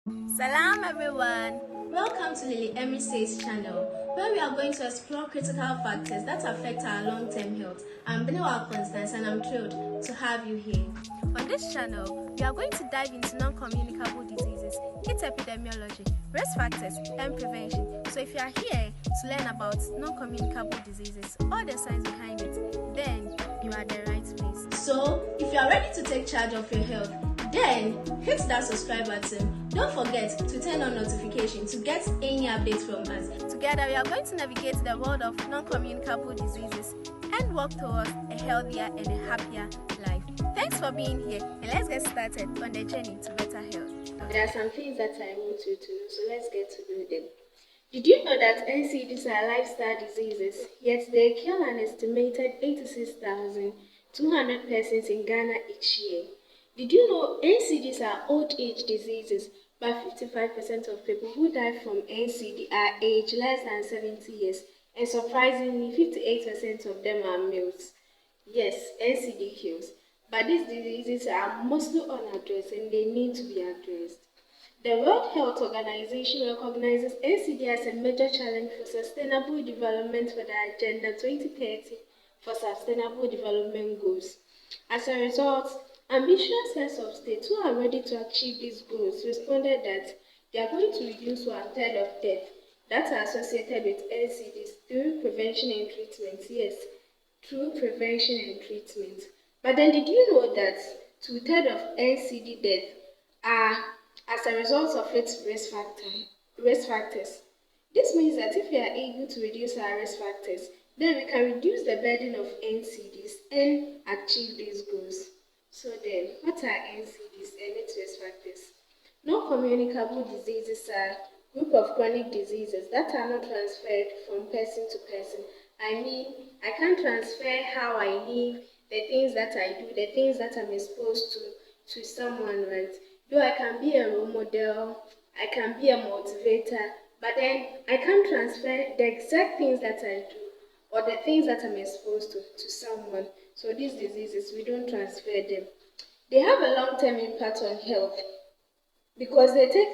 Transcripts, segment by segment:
Salam everyone! Welcome to Lily Emmy Says channel, where we are going to explore critical factors that affect our long-term health. I'm Benewa Constance and I'm thrilled to have you here. On this channel, we are going to dive into non-communicable diseases, its epidemiology, risk factors, and prevention. So if you are here to learn about non-communicable diseases or the science behind it, then you are the right place. So if you are ready to take charge of your health, then hit that subscribe button. Don't forget to turn on notifications to get any updates from us. Together, we are going to navigate the world of non-communicable diseases and work towards a healthier and a happier life. Thanks for being here, and let's get started on the journey to better health. There are some things that I want you to know, so let's get to know them. Did you know that NCDs are lifestyle diseases, yet they kill an estimated 86,200 persons in Ghana each year? Did you know NCDs are old age diseases, but 55% of people who die from NCD are aged less than 70 years, and surprisingly, 58% of them are males? Yes, NCD kills, but these diseases are mostly unaddressed and they need to be addressed. The World Health Organization recognizes NCD as a major challenge for sustainable development for the Agenda 2030 for Sustainable Development Goals. As a result, ambitious heads of state who are ready to achieve these goals responded that they are going to reduce 1/3 of deaths that are associated with NCDs through prevention and treatment. Yes, through prevention and treatment. But then did you know that 2/3 of NCD deaths are as a result of its risk factors? This means that if we are able to reduce our risk factors, then we can reduce the burden of NCDs and achieve these goals. So then, what are NCDs and its risk factors? Non-communicable diseases are a group of chronic diseases that are not transferred from person to person. I mean, I can't transfer how I live, the things that I do, the things that I'm exposed to someone, right? Though I can be a role model, I can be a motivator, but then I can't transfer the exact things that I do or the things that I'm exposed to someone. So these diseases, we don't transfer them. They have a long-term impact on health because they take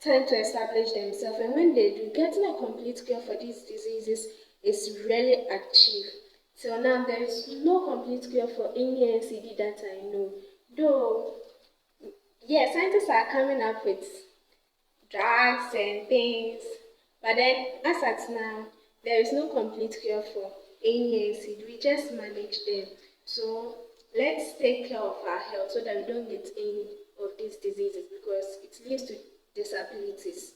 time to establish themselves, and when they do, getting a complete cure for these diseases is rarely achieved. Till now, there is no complete cure for any NCD that I know. Though, yeah, scientists are coming up with drugs and things, but then as at now, there is no complete cure for any NCD. We just manage them. So let's take care of our health so that we don't get any of these diseases because it leads to disabilities.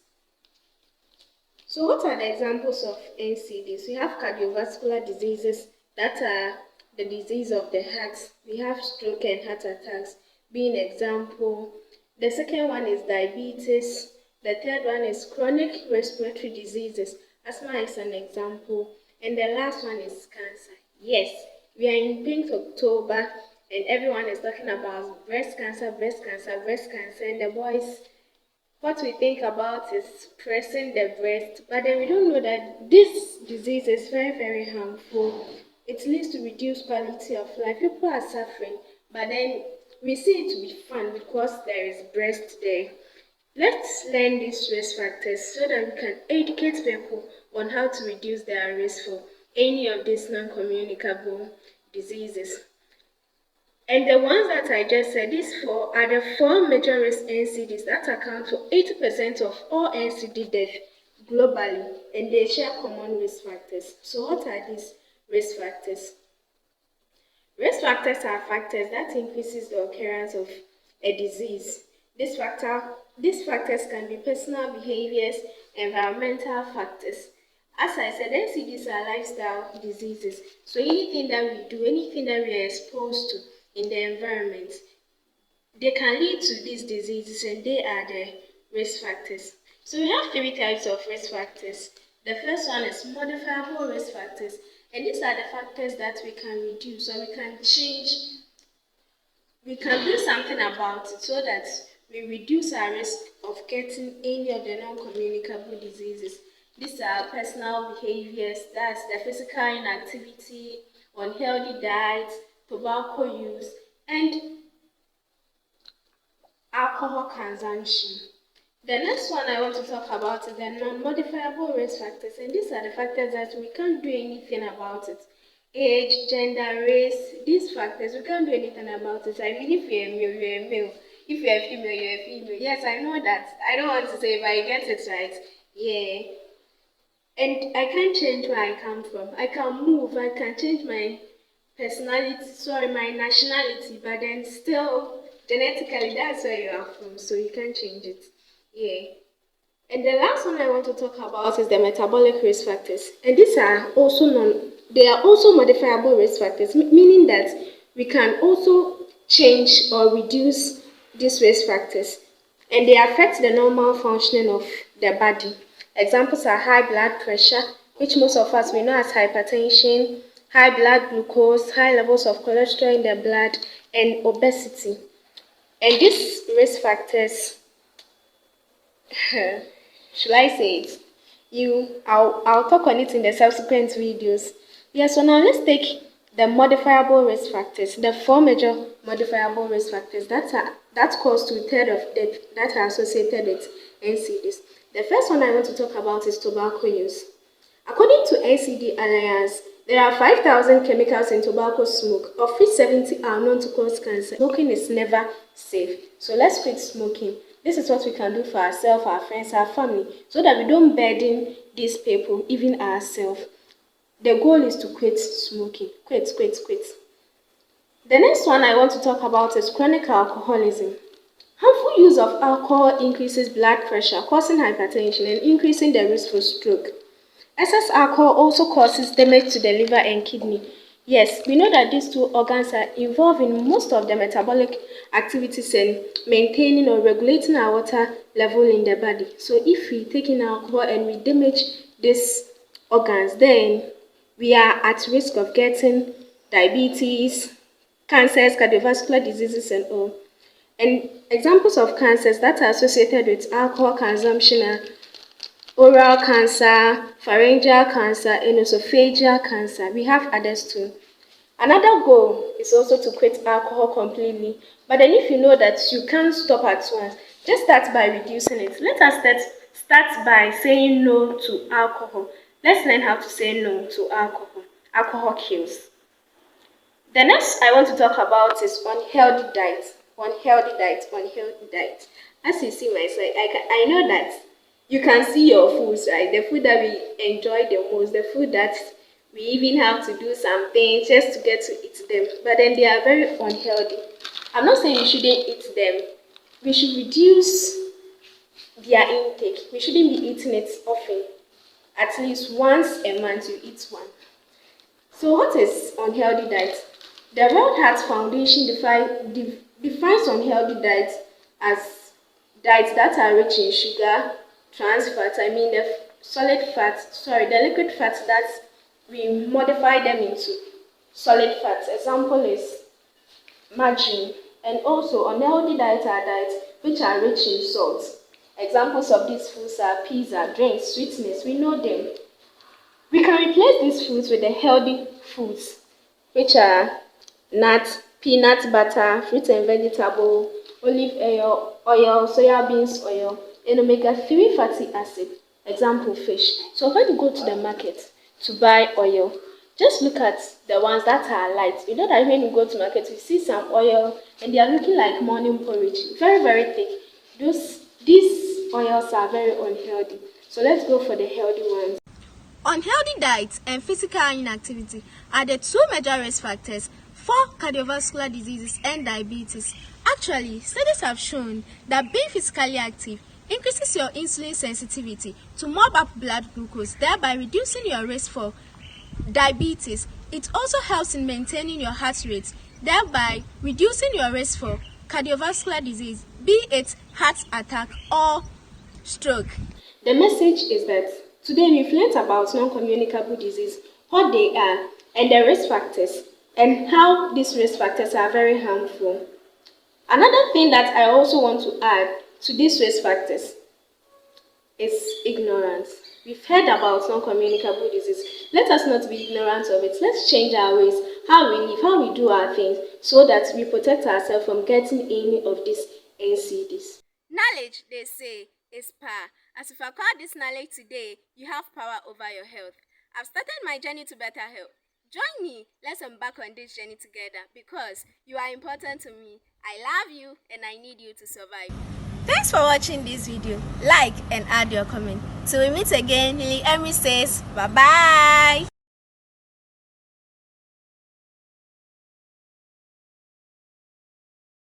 So what are the examples of NCDs? We have cardiovascular diseases that are the disease of the heart. We have stroke and heart attacks being example. The second one is diabetes. The third one is chronic respiratory diseases. Asthma is an example. And the last one is cancer. Yes, we are in Pink October and everyone is talking about breast cancer, breast cancer, breast cancer. And the boys, what we think about is pressing the breast, but then we don't know that this disease is very, very harmful. It leads to reduced quality of life. People are suffering, but then we see it to be fun because there is breast there. Let's learn these risk factors so that we can educate people on how to reduce their risk for any of these non-communicable diseases. And the ones that I just said, these four are the four major risk NCDs that account for 80% of all NCD deaths globally, and they share common risk factors. So what are these risk factors? Risk factors are factors that increases the occurrence of a disease. These factors can be personal behaviors, environmental factors. As I said, NCDs are lifestyle diseases. So anything that we do, anything that we are exposed to in the environment, they can lead to these diseases, and they are the risk factors. So we have three types of risk factors. The first one is modifiable risk factors, and these are the factors that we can reduce or we can change. We can do something about it so that we reduce our risk of getting any of the non-communicable diseases. These are personal behaviors, that's the physical inactivity, unhealthy diet, tobacco use, and alcohol consumption. The next one I want to talk about is the non-modifiable risk factors, and these are the factors that we can't do anything about it. Age, gender, race, these factors, we can't do anything about it. I mean, if you're a male, you're a male. If you're a female, you're a female. Yes, I know that. I don't want to say, but I get it right. Yeah. And I can't change where I come from. I can move, I can change my my nationality, but then still, genetically, that's where you are from, so you can't change it. Yeah. And the last one I want to talk about is the metabolic risk factors. And these are also they are also modifiable risk factors, meaning that we can also change or reduce these risk factors. And they affect the normal functioning of the body. Examples are high blood pressure, which most of us we know as hypertension, high blood glucose, high levels of cholesterol in the blood, and obesity. And these risk factors should I say it? I'll talk on it in the subsequent videos. Yeah, so now let's take the modifiable risk factors, the four major modifiable risk factors that cause 2/3 of death that are associated with NCDs. The first one I want to talk about is tobacco use. According to NCD Alliance, there are 5,000 chemicals in tobacco smoke, of which 70 are known to cause cancer. Smoking is never safe. So let's quit smoking. This is what we can do for ourselves, our friends, our family, so that we don't burden these people, even ourselves. The goal is to quit smoking. Quit. The next one I want to talk about is chronic alcoholism. Harmful use of alcohol increases blood pressure, causing hypertension and increasing the risk for stroke. Excess alcohol also causes damage to the liver and kidney. Yes, we know that these two organs are involved in most of the metabolic activities and maintaining or regulating our water level in the body. So if we take in alcohol and we damage these organs, then we are at risk of getting diabetes, cancers, cardiovascular diseases, and all. And examples of cancers that are associated with alcohol consumption are oral cancer, pharyngeal cancer, and esophageal cancer. We have others too. Another goal is also to quit alcohol completely. But then if you know that you can't stop at once, just start by reducing it. Let us start by saying no to alcohol. Let's learn how to say no to alcohol. Alcohol kills. The next I want to talk about is unhealthy diet. Unhealthy diet. As you see my slide, I know that you can see your foods, right? The food that we enjoy the most, the food that we even have to do something just to get to eat them. But then they are very unhealthy. I'm not saying you shouldn't eat them. We should reduce their intake. We shouldn't be eating it often. At least once a month you eat one. So what is unhealthy diet? The World Health Foundation defines unhealthy diet as diets that are rich in sugar, trans fat, the liquid fats that we modify them into solid fats. Example is margarine. And also unhealthy diets are diets which are rich in salt. Examples of these foods are pizza, drinks, sweetness. We know them. We can replace these foods with the healthy foods, which are nuts, peanut butter, fruit and vegetable, olive oil, soya beans oil, and omega-3 fatty acid. Example, fish. So when you go to the market to buy oil, just look at the ones that are light. You know that when you go to market, you see some oil and they are looking like morning porridge. Very, very thick. These oils are very unhealthy. So let's go for the healthy ones. Unhealthy diet and physical inactivity are the two major risk factors for cardiovascular diseases and diabetes. Actually, studies have shown that being physically active increases your insulin sensitivity to mob up blood glucose, thereby reducing your risk for diabetes. It also helps in maintaining your heart rate, thereby reducing your risk for cardiovascular disease, be it heart attack or stroke. The message is that today we've learned about non-communicable disease, what they are, and the risk factors, and how these risk factors are very harmful. Another thing that I also want to add to these risk factors is ignorance. We've heard about non-communicable disease. Let us not be ignorant of it. Let's change our ways, how we live, how we do our things, so that we protect ourselves from getting any of these NCDs. Knowledge, they say, is power. As if I acquire this knowledge today, you have power over your health. I've started my journey to better health. Join me, let's embark on this journey together because you are important to me. I love you and I need you to survive. Thanks for watching this video. Like and add your comment. Till we meet again, Lily Emmy says bye-bye.